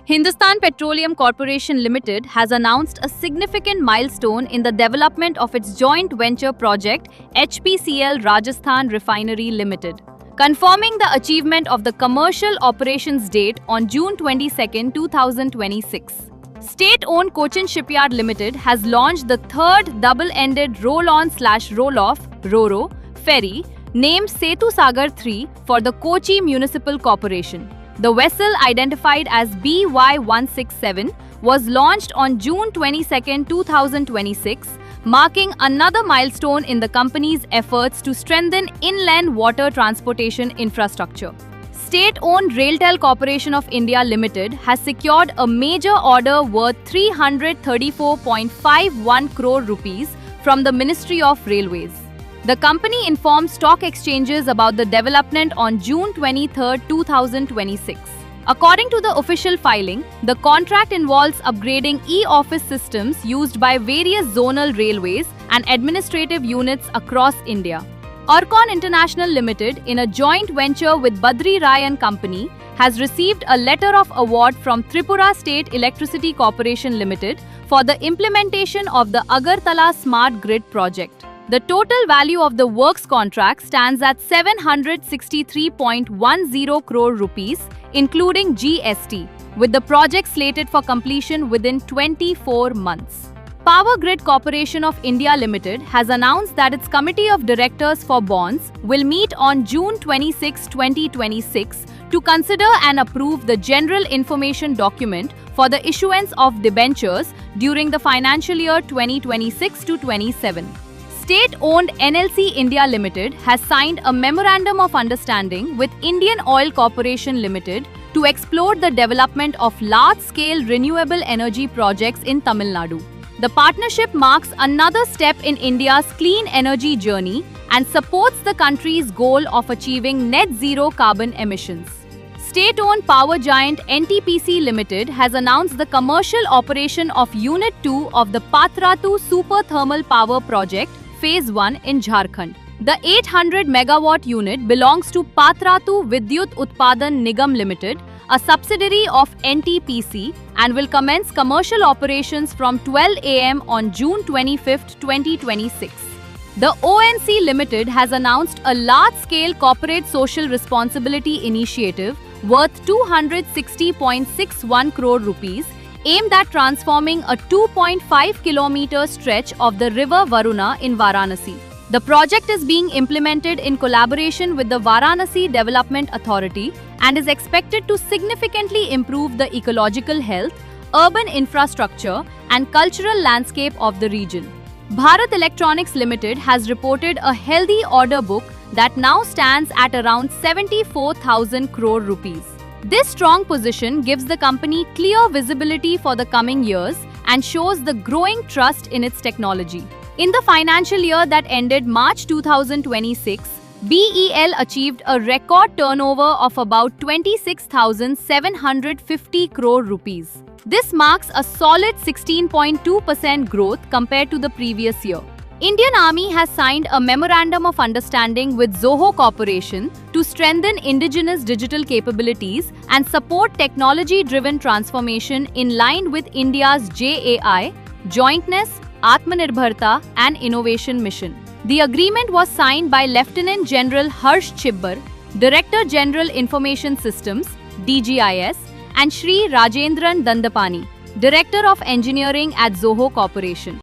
Hindustan Petroleum Corporation Limited has announced a significant milestone in the development of its joint venture project HPCL Rajasthan Refinery Limited, confirming the achievement of the commercial operations date on June 22, 2026. State-owned Cochin Shipyard Limited has launched the third double-ended roll-on/roll-off (RoRo) ferry named Setu Sagar 3 for the Kochi Municipal Corporation. The vessel, identified as BY167, was launched on June 22, 2026, marking another milestone in the company's efforts to strengthen inland water transportation infrastructure. State-owned Railtel Corporation of India Limited has secured a major order worth 334.51 crore rupees from the Ministry of Railways. The company informed stock exchanges about the development on June 23, 2026. According to the official filing, the contract involves upgrading e-office systems used by various zonal railways and administrative units across India. Orcon International Limited, in a joint venture with Badri Rai & Company, has received a letter of award from Tripura State Electricity Corporation Limited for the implementation of the Agartala Smart Grid project. The total value of the works contract stands at 763.10 crore rupees, including GST, with the project slated for completion within 24 months. Power Grid Corporation of India Limited has announced that its Committee of Directors for Bonds will meet on June 26, 2026 to consider and approve the General Information Document for the issuance of debentures during the financial year 2026-27. State-owned NLC India Limited has signed a Memorandum of Understanding with Indian Oil Corporation Limited to explore the development of large-scale renewable energy projects in Tamil Nadu. The partnership marks another step in India's clean energy journey and supports the country's goal of achieving net zero carbon emissions. State-owned power giant NTPC Limited has announced the commercial operation of Unit 2 of the Patratu Super Thermal Power Project Phase 1 in Jharkhand. The 800 megawatt unit belongs to Patratu Vidyut Utpadan Nigam Limited, a subsidiary of NTPC, and will commence commercial operations from 12 am on June 25, 2026. The ONC Limited has announced a large-scale corporate social responsibility initiative worth 260.61 crore rupees aimed at transforming a 2.5-kilometer stretch of the river Varuna in Varanasi. The project is being implemented in collaboration with the Varanasi Development Authority and is expected to significantly improve the ecological health, urban infrastructure, and cultural landscape of the region. Bharat Electronics Limited has reported a healthy order book that now stands at around 74,000 crore rupees. This strong position gives the company clear visibility for the coming years and shows the growing trust in its technology. In the financial year that ended March 2026, BEL achieved a record turnover of about 26,750 crore rupees. This marks a solid 16.2% growth compared to the previous year. Indian Army has signed a Memorandum of Understanding with Zoho Corporation to strengthen indigenous digital capabilities and support technology-driven transformation in line with India's JAI, Jointness, Atmanirbharta and Innovation Mission. The agreement was signed by Lieutenant General Harsh Chibbar, Director General Information Systems, DGIS, and Shri Rajendran Dandapani, Director of Engineering at Zoho Corporation.